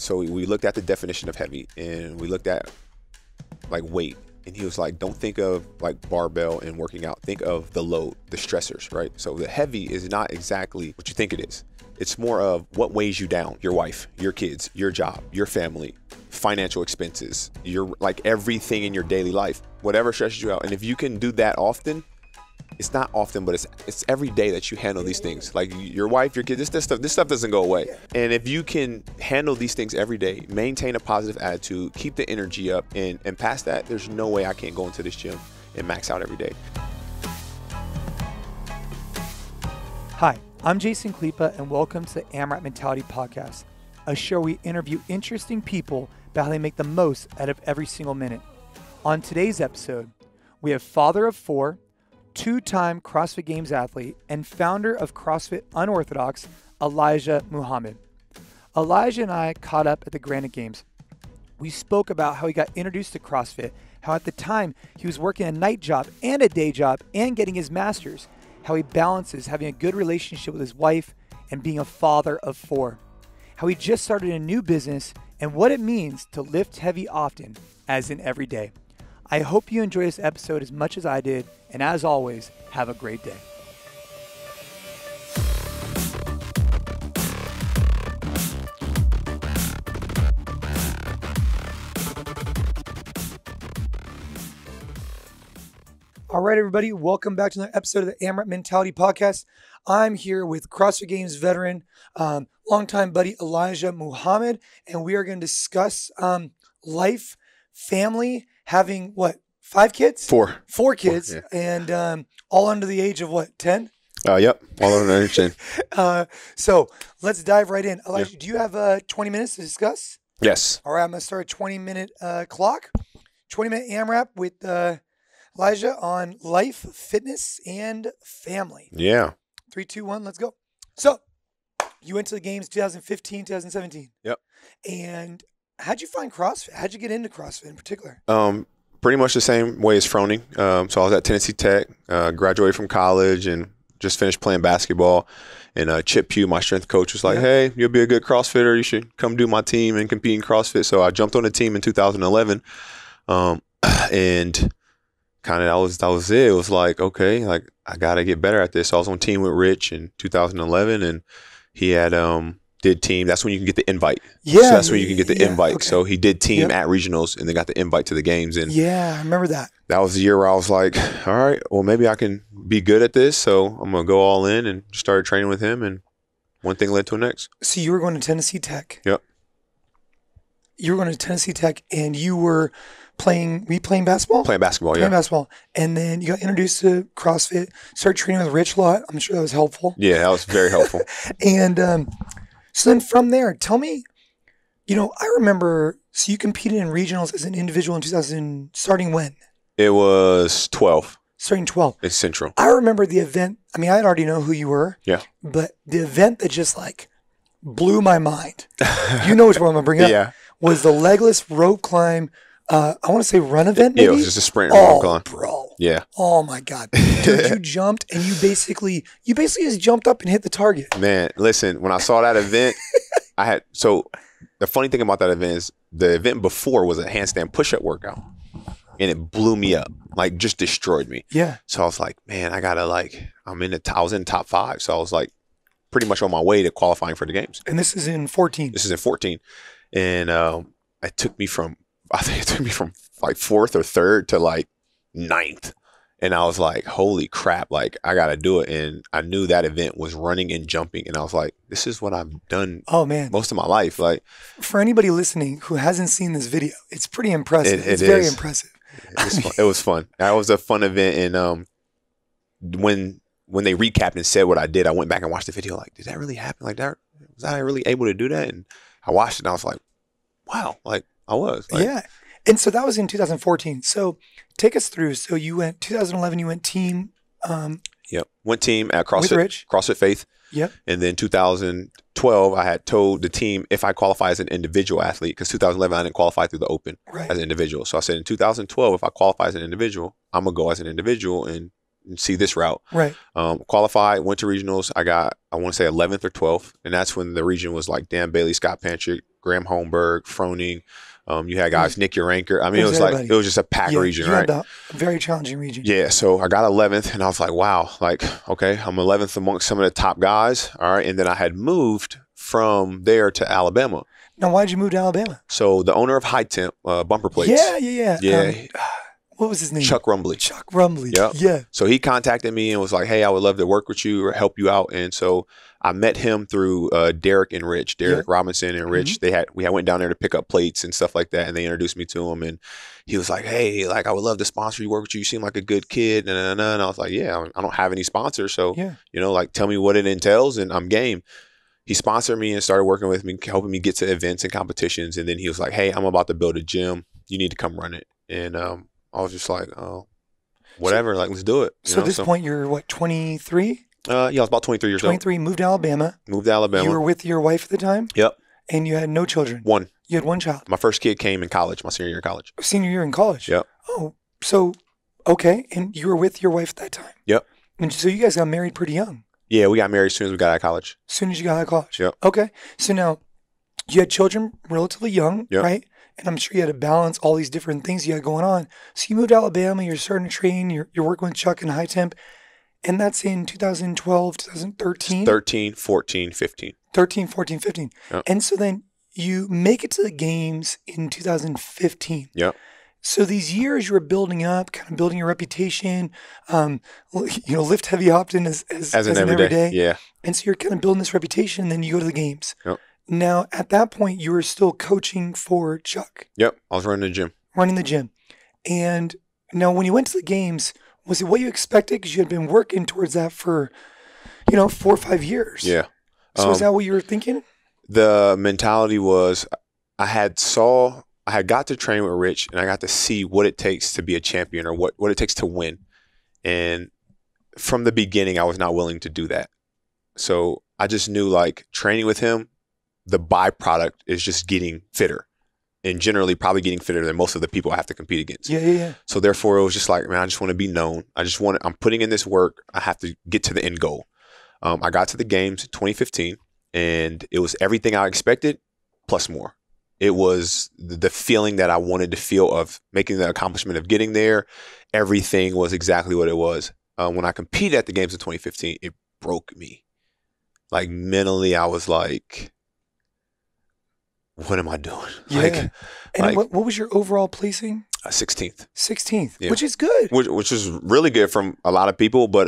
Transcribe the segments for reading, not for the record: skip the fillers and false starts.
so we looked at the definition of heavy, and we looked at like weight. And he was like, don't think of like barbell and working out. Think of the load, the stressors, right? So the heavy is not exactly what you think it is. It's more of what weighs you down: your wife, your kids, your job, your family, financial expenses, your like everything in your daily life, whatever stresses you out. And if you can do that often, it's not often, but it's every day that you handle these things. Like your wife, your kids, this stuff doesn't go away. And if you can handle these things every day, maintain a positive attitude, keep the energy up, and past that, there's no way I can't go into this gym and max out every day. Hi, I'm Jason Khalipa, and welcome to the AMRAP Mentality podcast, a show where we interview interesting people about how they make the most out of every single minute. On today's episode, we have father of four, two-time CrossFit Games athlete, and founder of CrossFit Unorthodox, Elijah Muhammad. Elijah and I caught up at the Granite Games. We spoke about how he got introduced to CrossFit, how at the time he was working a night job and a day job and getting his master's, how he balances having a good relationship with his wife and being a father of four, how he just started a new business, and what it means to lift heavy often, as in every day. I hope you enjoy this episode as much as I did, and as always, have a great day. All right, everybody, welcome back to another episode of the AMRAP Mentality podcast. I'm here with CrossFit Games veteran, longtime buddy Elijah Muhammad, and we are going to discuss life, family, having what, 5 kids? Four kids, yeah. And all under the age of what, 10? Yep, all under the age of 10. So let's dive right in. Elijah, Do you have 20 minutes to discuss? Yes. All right, I'm going to start a 20-minute clock, 20-minute AMRAP with Elijah on life, fitness, and family. Yeah. 3, 2, 1, let's go. So you went to the games 2015, 2017. Yep. And how'd you find CrossFit? How'd you get into CrossFit in particular? Pretty much the same way as Froning. So I was at Tennessee Tech, graduated from college, and just finished playing basketball. And Chip Pugh, my strength coach, was like, "Hey, you'll be a good CrossFitter. You should come do my team and compete in CrossFit." So I jumped on the team in 2011, and kind of that was it. It was like, okay, like I gotta get better at this. So I was on team with Rich in 2011, and he had did team. That's when you can get the invite. Yeah, so that's when you can get the invite. Okay. So he did team at regionals, and they got the invite to the games. And yeah, I remember that. That was the year where I was like, all right, well maybe I can be good at this. So I'm gonna go all in and started training with him, and one thing led to the next. So you were going to Tennessee Tech. Yep. You were going to Tennessee Tech, and you were playing basketball? Playing basketball, Playing basketball. And then you got introduced to CrossFit, started training with Rich a lot. I'm sure that was helpful. Yeah, that was very helpful. And so then from there, tell me, I remember, so you competed in regionals as an individual in 2000, starting when? It was 12. Starting 12. It's Central. I remember the event. I mean, I already know who you were. Yeah. But the event that just like blew my mind, you know which one I'm going to bring up, yeah. was the legless rope climb. I want to say run event, maybe? Yeah, it was just a sprint rope climb. Bro. Yeah. Oh my God. Dude, you jumped and you basically just jumped up and hit the target. Man, listen, when I saw that event, the funny thing about that event is the event before was a handstand push-up workout, and it blew me up, like just destroyed me. Yeah. So I was like, man, I was in top 5. So I was like pretty much on my way to qualifying for the games. And this is in 14. This is in 14. And it took me from like 4th or 3rd to like 9th. And I was like, holy crap, like I got to do it. And I knew that event was running and jumping. And I was like, this is what I've done most of my life. Like, for anybody listening who hasn't seen this video, it's pretty impressive. It's very impressive. It was fun. That was a fun event. And when they recapped and said what I did, I went back and watched the video. Like, did that really happen? Like, that was I really able to do that? And I watched it and I was like, wow, like I was. Like, yeah. And so that was in 2014. So take us through. So you went 2011. You went team. Yep. Went team at CrossFit. With Rich. CrossFit Faith. Yep. And then 2012, I had told the team if I qualify as an individual athlete, because 2011 I didn't qualify through the Open as an individual. So I said in 2012, if I qualify as an individual, I'm gonna go as an individual and see this route. Right. Qualified, went to regionals. I want to say 11th or 12th, and that's when the region was like Dan Bailey, Scott Pantrick, Graham Holmberg, Froning. You had guys, Nick Uranker. I mean, everybody. it was just a packed region, you right? had a very challenging region. Yeah, so I got 11th, and I was like, wow, like, okay, I'm 11th amongst some of the top guys, all right? And then I had moved from there to Alabama. Now, why did you move to Alabama? So the owner of High Temp Bumper Plates. Yeah. What was his name? Chuck Rumbly. Chuck Rumbly. Yep. Yeah. So he contacted me and was like, hey, I would love to work with you or help you out. And so I met him through Derek and Rich, Derek Robinson and Rich. We went down there to pick up plates and stuff like that. And they introduced me to him. And he was like, hey, like, I would love to sponsor you, work with you. You seem like a good kid. And I was like, yeah, I don't have any sponsors. So, you know, like, tell me what it entails and I'm game. He sponsored me and started working with me, helping me get to events and competitions. And then he was like, hey, I'm about to build a gym. You need to come run it. And I was just like, oh, whatever, like, let's do it. So at this point, you're what, 23? Yeah, I was about 23 years old. 23, moved to Alabama. Moved to Alabama. You were with your wife at the time? Yep. And you had no children? One. You had one child? My first kid came in college, my senior year in college. Senior year in college? Yep. Oh, so, okay. And you were with your wife at that time? Yep. And so you guys got married pretty young? Yeah, we got married as soon as we got out of college. As soon as you got out of college? Yep. Okay. So now, you had children relatively young, Yep. right? And I'm sure you had to balance all these different things you had going on. So you moved to Alabama, you're starting to train, you're working with Chuck in High Temp. And that's in 2012, 2013? 13, 14, 15. 13, 14, 15. Yep. And so then you make it to the games in 2015. Yep. So these years you were building up, kind of building your reputation, lift heavy Hopton as an everyday. Yeah. And so you're kind of building this reputation, and then you go to the games. Yep. Now, at that point, you were still coaching for Chuck. Yep. I was running the gym. And now when you went to the games, was it what you expected? Because you had been working towards that for, 4 or 5 years. Yeah. So is that what you were thinking? The mentality was I had got to train with Rich and I got to see what it takes to be a champion or what it takes to win. And from the beginning, I was not willing to do that. So I just knew, like, training with him, the byproduct is just getting fitter and generally probably getting fitter than most of the people I have to compete against. Yeah. So therefore it was just like, man, I just want to be known. I'm putting in this work. I have to get to the end goal. I got to the games in 2015 and it was everything I expected plus more. It was the feeling that I wanted to feel of making the accomplishment of getting there. Everything was exactly what it was. When I competed at the games in 2015, it broke me. Like, mentally, I was like, what am I doing? Yeah. What was your overall placing? 16th. 16th, Yeah. which is good. Which is really good from a lot of people. But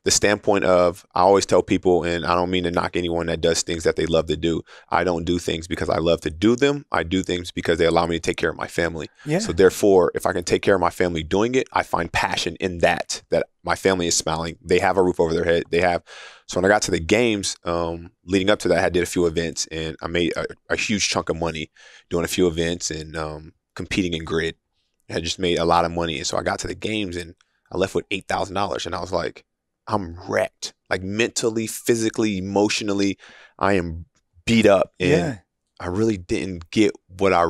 the standpoint of, I always tell people, and I don't mean to knock anyone that does things that they love to do. I don't do things because I love to do them. I do things because they allow me to take care of my family. Yeah. So therefore, if I can take care of my family doing it, I find passion in that my family is smiling. They have a roof over their head. So when I got to the games, leading up to that, I did a few events and I made a huge chunk of money doing a few events and competing in grid. I had just made a lot of money. And so I got to the games and I left with $8,000 and I was like, I'm wrecked. Like, mentally, physically, emotionally, I am beat up. And I really didn't get what I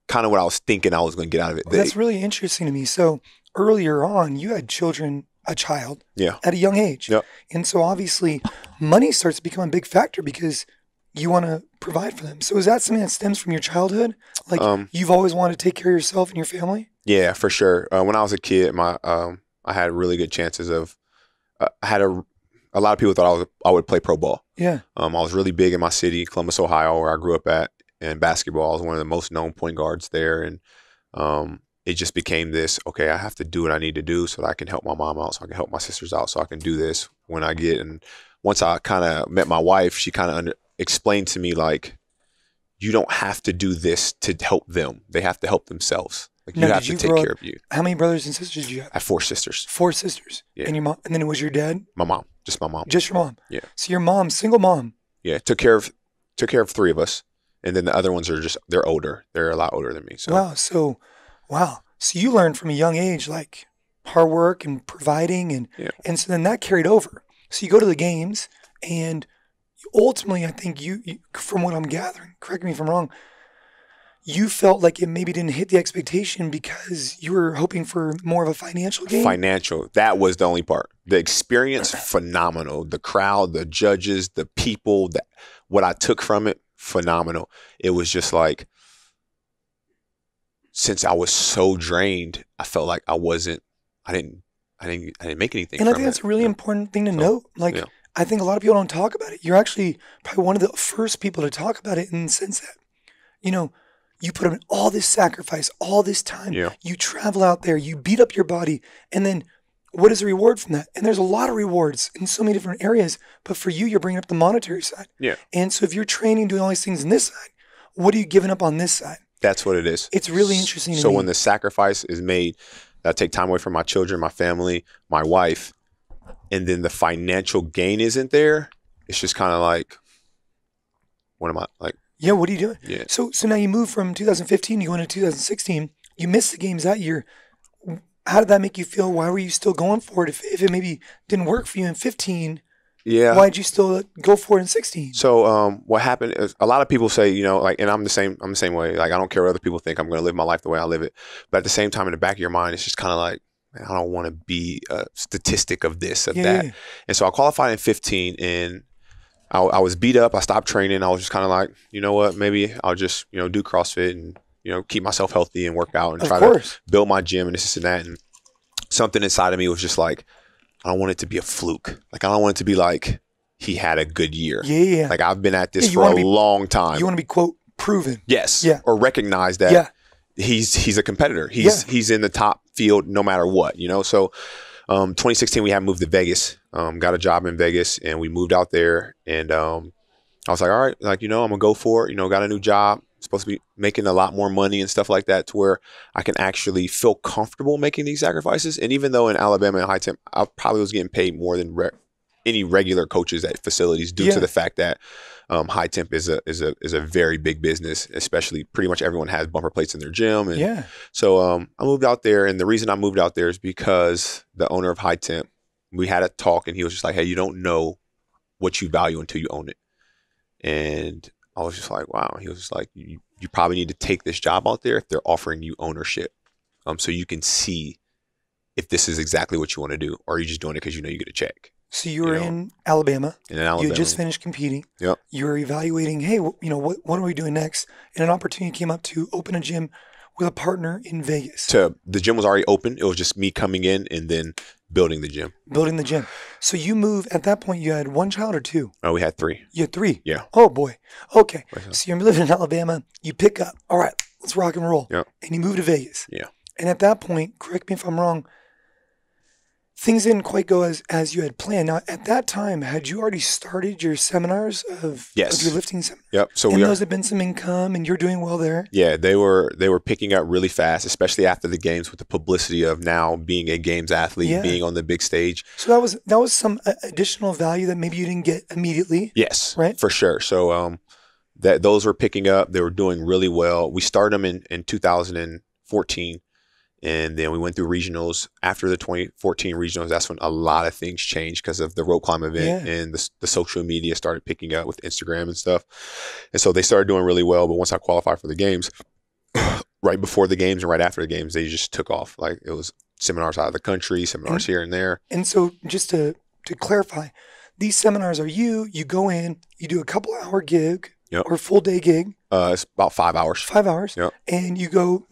kind of what I was thinking I was going to get out of it. Well, that's really interesting to me. So earlier on, you had a child at a young age. Yep. And so obviously money starts to become a big factor because you want to provide for them. So is that something that stems from your childhood? Like, you've always wanted to take care of yourself and your family? Yeah, for sure. When I was a kid, I had really good chances of, I had a lot of people thought I would play pro ball. Yeah. I was really big in my city, Columbus, Ohio, where I grew up at. In basketball, I was one of the most known point guards there. And it just became this, okay, I have to do what I need to do so that I can help my mom out, so I can help my sisters out, so I can do this when I get. And once I kind of met my wife, she kind of explained to me, like, you don't have to do this to help them. They have to help themselves. Like, you have to take care of you. How many brothers and sisters did you have? I have 4 sisters. 4 sisters. Yeah. And your mom, and then it was your dad? My mom. Just my mom. Just your mom. Yeah. So your mom, single mom. Yeah. Took care of 3 of us. And then the other ones they're older. They're a lot older than me. So Wow. So you learned from a young age, like, hard work and providing and so then that carried over. So you go to the games and ultimately, I think you, from what I'm gathering, correct me if I'm wrong, you felt like it maybe didn't hit the expectation because you were hoping for more of a financial gain? Financial. That was the only part. The experience, phenomenal. The crowd, the judges, the people, what I took from it, phenomenal. It was just like, since I was so drained, I felt like I didn't make anything. And I from think that's it, a really important thing to note. Like, yeah. I think a lot of people don't talk about it. You're actually probably one of the first people to talk about it in the sense that, you put in all this sacrifice, all this time, Yeah. you travel out there, you beat up your body, and then what is the reward from that? And there's a lot of rewards in so many different areas, but for you, you're bringing up the monetary side. Yeah. And so if you're training, doing all these things on this side, what are you giving up on this side? That's what it is. It's really interesting to So me. when the sacrifice is made, I take time away from my children, my family, my wife, and then the financial gain isn't there, it's just kind of like, what am I like? Yeah, what are you doing? Yeah. So now you move from 2015, you go into 2016, you missed the games that year. How did that make you feel? Why were you still going for it? If it maybe didn't work for you in 15, Yeah. why did you still go for it in 16? So what happened is, a lot of people say, like, and I'm the same way. Like, I don't care what other people think. I'm going to live my life the way I live it. But at the same time, in the back of your mind, it's just kind of like, man, I don't want to be a statistic of this, of that. Yeah. And so I qualified in 15, and I was beat up. I stopped training. I was just kind of like, you know what, maybe I'll just, do CrossFit and, keep myself healthy and work out and try to build my gym and this and that. And something inside of me was just like, I don't want it to be a fluke. Like, I don't want it to be like he had a good year. Yeah. Like, I've been at this for a long time. You want to be, quote, proven. Yes. Yeah. Or recognize that he's a competitor. He's in the top field no matter what, So 2016, we had moved to Vegas, got a job in Vegas, and we moved out there. And I was like, all right, like, I'm going to go for it. Got a new job, supposed to be making a lot more money and stuff like that, to where I can actually feel comfortable making these sacrifices. And even though in Alabama and high temp, I probably was getting paid more than any regular coaches at facilities, due to the fact that high temp is a very big business, especially pretty much everyone has bumper plates in their gym. And so I moved out there, and the reason I moved out there is because the owner of high temp, we had a talk, and he was just like, hey, you don't know what you value until you own it. And I was just like, wow. He was just like, you probably need to take this job out there if they're offering you ownership, so you can see if this is exactly what you want to do, or are you just doing it because you get a check. So you were in Alabama. In Alabama. You had just finished competing. Yep. You were evaluating, hey, what are we doing next? And an opportunity came up to open a gym with a partner in Vegas. The gym was already open. It was just me coming in and then building the gym. So you moved, at that point, you had one child or two? Oh, we had three. You had three? Yeah. Oh, boy. Okay. So you're living in Alabama. You pick up. All right, let's rock and roll. Yeah. And you move to Vegas. Yeah. And at that point, correct me if I'm wrong, things didn't quite go as you had planned. Now, at that time, had you already started your seminars of your lifting seminars? Yep. So those had been some income, and you're doing well there? Yeah, they were picking up really fast, especially after the games, with the publicity of now being a games athlete, being on the big stage. So that was some additional value that maybe you didn't get immediately? Yes, right? For sure. So those were picking up. They were doing really well. We started them in 2014. And then we went through regionals. After the 2014 regionals, that's when a lot of things changed because of the rope climb event, and the social media started picking up with Instagram and stuff. And so they started doing really well. But once I qualified for the games, right before the games and right after the games, they just took off. Like, it was seminars out of the country, seminars here and there. And so just to clarify, these seminars are you go in, you do a couple-hour gig or full-day gig. It's about 5 hours. 5 hours. Yep. And you go,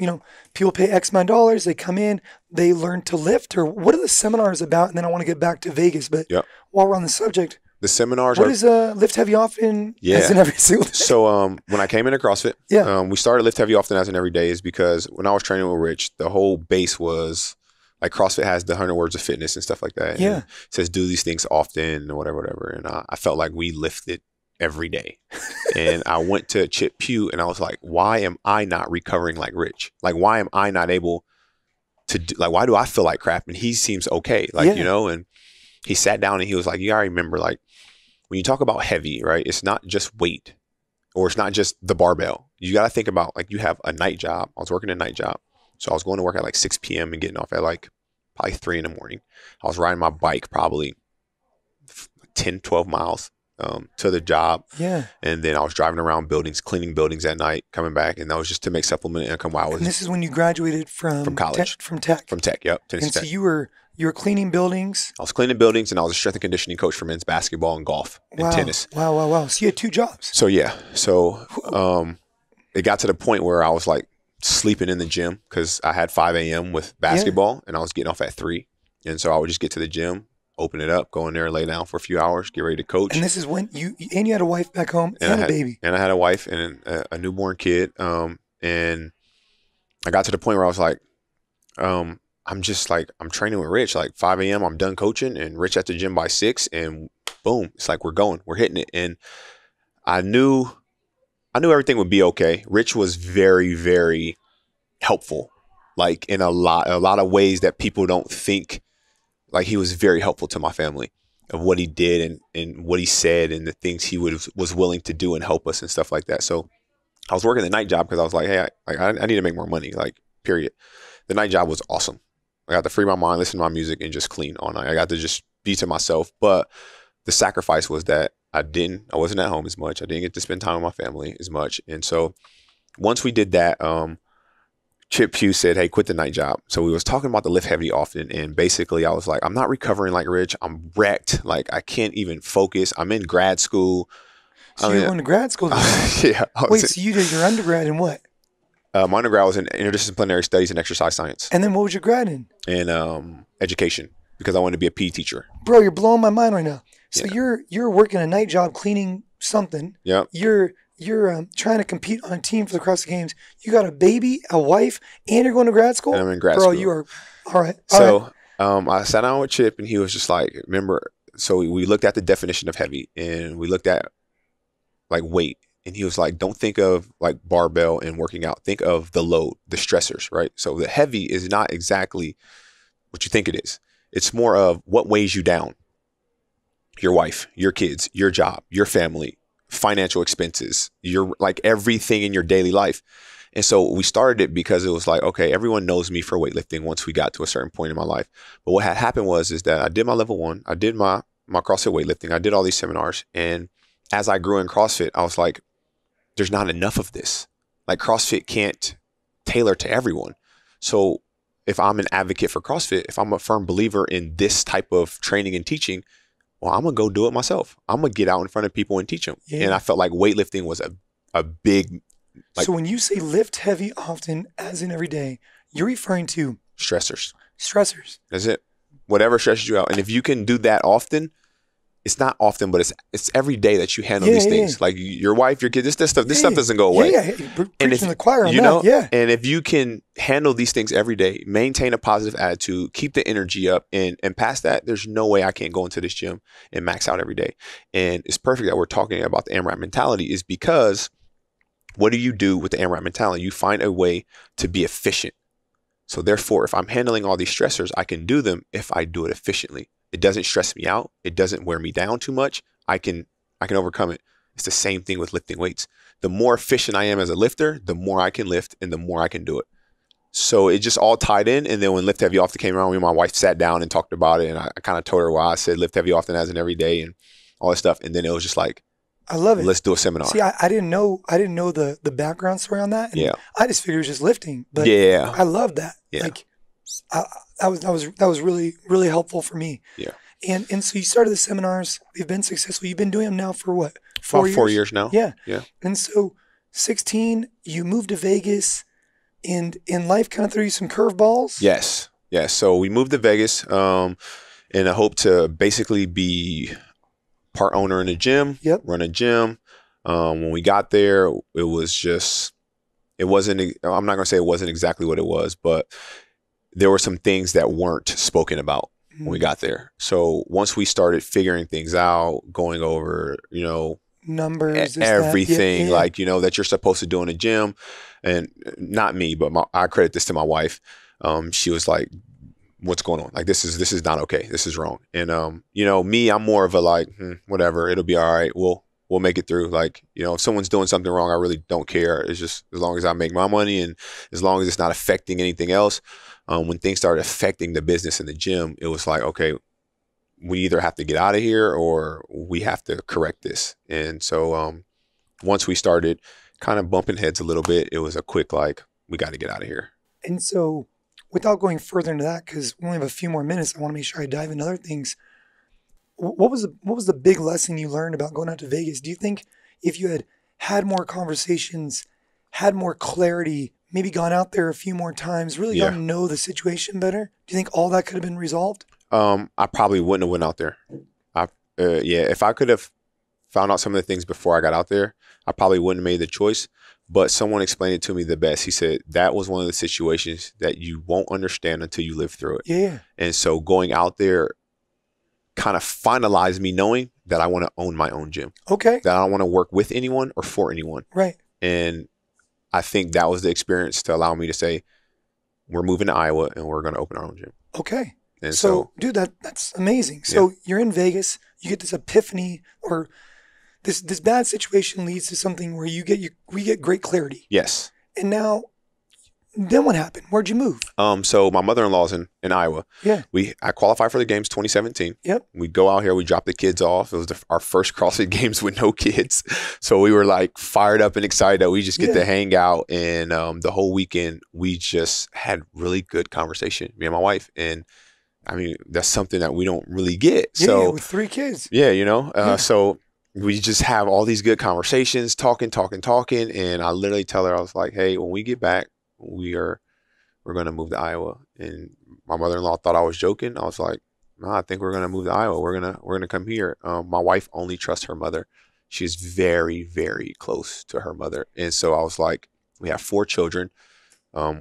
people pay X amount of dollars, they come in, they learn to lift, or what are the seminars about? And then I want to get back to Vegas, but while we're on the subject, the seminars what is Lift Heavy Often as in every single day? So when I came into CrossFit, we started Lift Heavy Often as in every day is because when I was training with Rich, the whole base was like CrossFit has the 100 words of fitness and stuff like that. Yeah. And it says do these things often or whatever. And I felt like we lifted every day. And I went to Chip Pugh and I was like, why am I not recovering like Rich? Like, why am I not able to do, like, why do I feel like crap? And he seems okay. Like, and he sat down and he was like, you gotta remember, like, when you talk about heavy, right? It's not just weight or it's not just the barbell. You got to think about, like, you have a night job. I was working a night job. So I was going to work at like 6 p.m. and getting off at like probably 3 in the morning. I was riding my bike probably 10, 12 miles to the job. Yeah. And then I was driving around buildings, cleaning buildings at night, coming back. And that was just to make supplemental income while I was. And this is when you graduated from college. From tech. From tech, yep. And so you were You were cleaning buildings. I was cleaning buildings, and I was a strength and conditioning coach for men's basketball and golf and tennis. Wow. So you had 2 jobs. So yeah. So it got to the point where I was like sleeping in the gym because I had 5 a.m. with basketball, and I was getting off at 3. And so I would just get to the gym, open it up, go in there, lay down for a few hours, get ready to coach. And this is when you had a wife back home and a baby. And I had a wife and a newborn kid. And I got to the point where I was like, I'm just like, I'm training with Rich, like 5 a.m. I'm done coaching and Rich at the gym by 6, and boom, it's like, we're hitting it. And I knew everything would be okay. Rich was very, very helpful, like in a lot of ways that people don't think. Like, he was very helpful to my family of what he did and what he said and the things he was willing to do and help us and stuff like that. So I was working the night job because I was like, hey, I need to make more money, like, period. The night job was awesome. I got to free my mind, listen to my music, and just clean all night. I got to just be to myself. But the sacrifice was that I wasn't at home as much. I didn't get to spend time with my family as much. And so once we did that, Chip Pugh said, hey, quit the night job. So we was talking about the lift heavy often. And basically I was like, I'm not recovering like Rich. I'm wrecked. Like, I can't even focus. I'm in grad school. So you're going to grad school? Yeah. Wait, so you did your undergrad in what? My undergrad was in interdisciplinary studies and exercise science. And then what was your grad in? In education, because I wanted to be a PE teacher. Bro, you're blowing my mind right now. So you're working a night job cleaning something. Yeah. You're trying to compete on a team for the CrossFit Games. You got a baby, a wife, and you're going to grad school? And I'm in grad school. Bro, you are, all right. So I sat down with Chip, and he was just like, remember, so we looked at the definition of heavy, and we looked at like weight. And he was like, don't think of like barbell and working out. Think of the load, the stressors, right? So the heavy is not exactly what you think it is. It's more of what weighs you down. Your wife, your kids, your job, your family, financial expenses, your like everything in your daily life. And so we started it because it was like, okay, everyone knows me for weightlifting once we got to a certain point in my life. But what had happened is that I did my level 1, I did my CrossFit weightlifting, I did all these seminars. And as I grew in CrossFit, I was like, there's not enough of this. Like, CrossFit can't tailor to everyone. So if I'm an advocate for CrossFit, if I'm a firm believer in this type of training and teaching, well, I'm going to go do it myself. I'm going to get out in front of people and teach them. Yeah. And I felt like weightlifting was a big... Like, so when you say lift heavy often, as in every day, you're referring to... Stressors. That's it. Whatever stresses you out. And if you can do that often... It's not often, but it's every day that you handle these things. Yeah. Like your wife, your kids, this stuff doesn't go away. And if, the choir on and if you can handle these things every day, maintain a positive attitude, keep the energy up, and past that, there's no way I can't go into this gym and max out every day. And it's perfect that we're talking about the AMRAP mentality, is because what do you do with the AMRAP mentality? You find a way to be efficient. So therefore, if I'm handling all these stressors, I can do them if I do it efficiently. It doesn't stress me out. It doesn't wear me down too much. I can overcome it. It's the same thing with lifting weights. The more efficient I am as a lifter, the more I can lift and the more I can do it. So it just all tied in. And then when Lift Heavy Often came around, my wife sat down and talked about it. And I kind of told her why I said Lift Heavy Often as in every day and all that stuff. And then it was just like, I love it. Let's do a seminar. See, I didn't know the background story on that. And I just figured it was just lifting. But I love that. Yeah. Like that was really, really helpful for me. Yeah. And so you started the seminars. They've been successful. You've been doing them now for what? 4 years? 4 years now. Yeah. Yeah. And so 16, you moved to Vegas, and life kind of threw you some curveballs. Yes. So we moved to Vegas in a hope to basically be part owner in a gym, run a gym. When we got there, it wasn't, I'm not going to say it wasn't exactly what it was, but there were some things that weren't spoken about when we got there. So once we started figuring things out, going over, numbers, everything like, that you're supposed to do in a gym, and not me, but I credit this to my wife. She was like, what's going on? Like, this is not okay. This is wrong. And, me, I'm more of a like, whatever, it'll be all right. We'll make it through. Like, if someone's doing something wrong, I really don't care. It's just as long as I make my money and as long as it's not affecting anything else. When things started affecting the business in the gym, it was like, okay, we either have to get out of here or we have to correct this. And so once we started kind of bumping heads a little bit, it was a quick, like, we got to get out of here. And so without going further into that, because we only have a few more minutes, I want to make sure I dive into other things. What was the big lesson you learned about going out to Vegas? Do you think if you had more conversations, had more clarity, maybe gone out there a few more times, really got to know the situation better, do you think all that could have been resolved? I probably wouldn't have went out there. If I could have found out some of the things before I got out there, I probably wouldn't have made the choice. But someone explained it to me the best. He said that was one of the situations that you won't understand until you live through it. Yeah. And so going out there kind of finalized me knowing that I want to own my own gym. Okay. That I don't want to work with anyone or for anyone. Right. And I think that was the experience to allow me to say, we're moving to Iowa and we're going to open our own gym. Okay. And so dude, that's amazing. So you're in Vegas, you get this epiphany, or this bad situation leads to something where we get great clarity. Yes. And now, then what happened? Where'd you move? So my mother-in-law's in Iowa. Yeah. I qualified for the games 2017. Yep. We go out here, we drop the kids off. It was our first CrossFit Games with no kids. So we were like fired up and excited that we just get to hang out. And the whole weekend, we just had really good conversation, me and my wife. And I mean, that's something that we don't really get. So with 3 kids. Yeah, so we just have all these good conversations, talking. And I literally tell her, I was like, hey, when we get back, we're going to move to Iowa. And my mother-in-law thought I was joking. I was like, no, I think we're going to move to Iowa. We're going to come here. My wife only trusts her mother. She's very, very close to her mother. And so I was like, we have 4 children.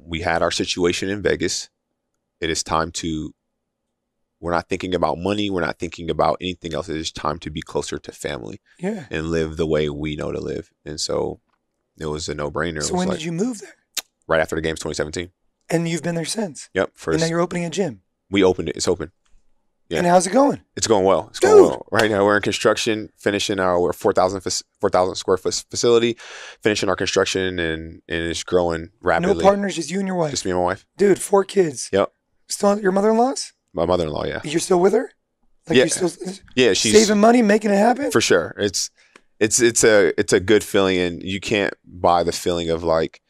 We had our situation in Vegas. It is time we're not thinking about money. We're not thinking about anything else. It is time to be closer to family and live the way we know to live. And so it was a no-brainer. So when did you move there? Right after the games 2017. And you've been there since? Yep. And now you're opening a gym? We opened it. It's open. Yeah. And how's it going? It's going well. It's going well. Right now we're in construction, finishing our 4,000 square foot facility, finishing our construction, and it's growing rapidly. No partners, just you and your wife? Just me and my wife. Dude, 4 kids. Yep. Still your mother-in-law's? My mother-in-law, yeah. You're still with her? Like yeah. You're still she's saving money, making it happen? For sure. It's a good feeling, and you can't buy the feeling of like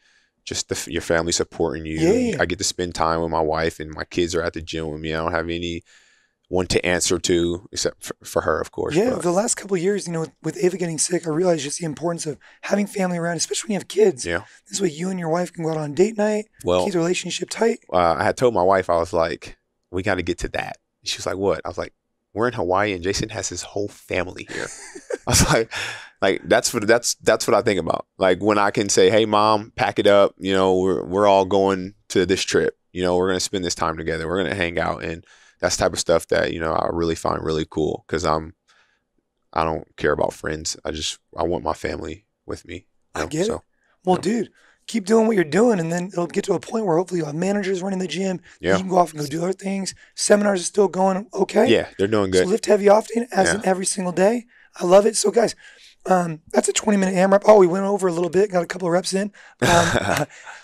just your family supporting you. Yeah. I get to spend time with my wife, and my kids are at the gym with me. I don't have anyone to answer to except for her, of course. Yeah, the last couple of years, with Ava getting sick, I realized just the importance of having family around, especially when you have kids. Yeah. This way you and your wife can go out on date night, keep the relationship tight. I had told my wife, I was like, we got to get to that. She was like, what? I was like, we're in Hawaii and Jason has his whole family here. I was like that's what I think about. Like when I can say, hey mom, pack it up. We're all going to this trip. We're going to spend this time together. We're going to hang out. And that's the type of stuff that, I really find really cool because I don't care about friends. I want my family with me. I get it. Well, dude, keep doing what you're doing, and then it'll get to a point where hopefully you'll have managers running the gym. Yeah. You can go off and go do other things. Seminars are still going okay. Yeah, they're doing good. So lift heavy often, as in every single day. I love it. So guys, that's a 20-minute AMRAP. Oh, we went over a little bit, got a couple of reps in.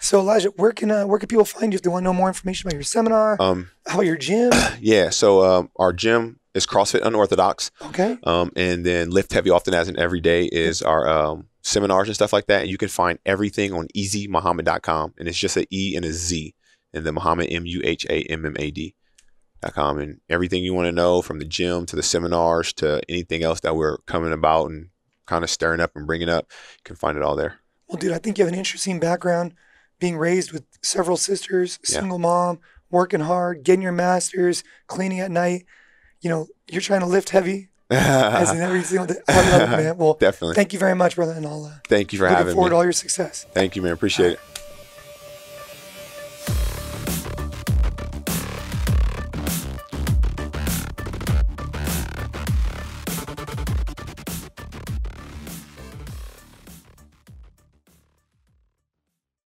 So Elijah, where can people find you if they want to know more information about your seminar, how about your gym? Yeah, so our gym is CrossFit Unorthodox. Okay. And then lift heavy often as in every day is our seminars and stuff like that. And you can find everything on easymuhammad.com. And it's just an E and a Z. And then Muhammad, MUHAMMAD.com. And everything you want to know from the gym to the seminars to anything else that we're coming about and kind of stirring up and bringing up, you can find it all there. Well, dude, I think you have an interesting background, being raised with several sisters, single mom, working hard, getting your master's, cleaning at night. You're trying to lift heavy. As in every single day. I love it, man. Well, definitely. Thank you very much, brother. And I'll thank you for having me. Looking forward to all your success. Thank you, man. Appreciate it.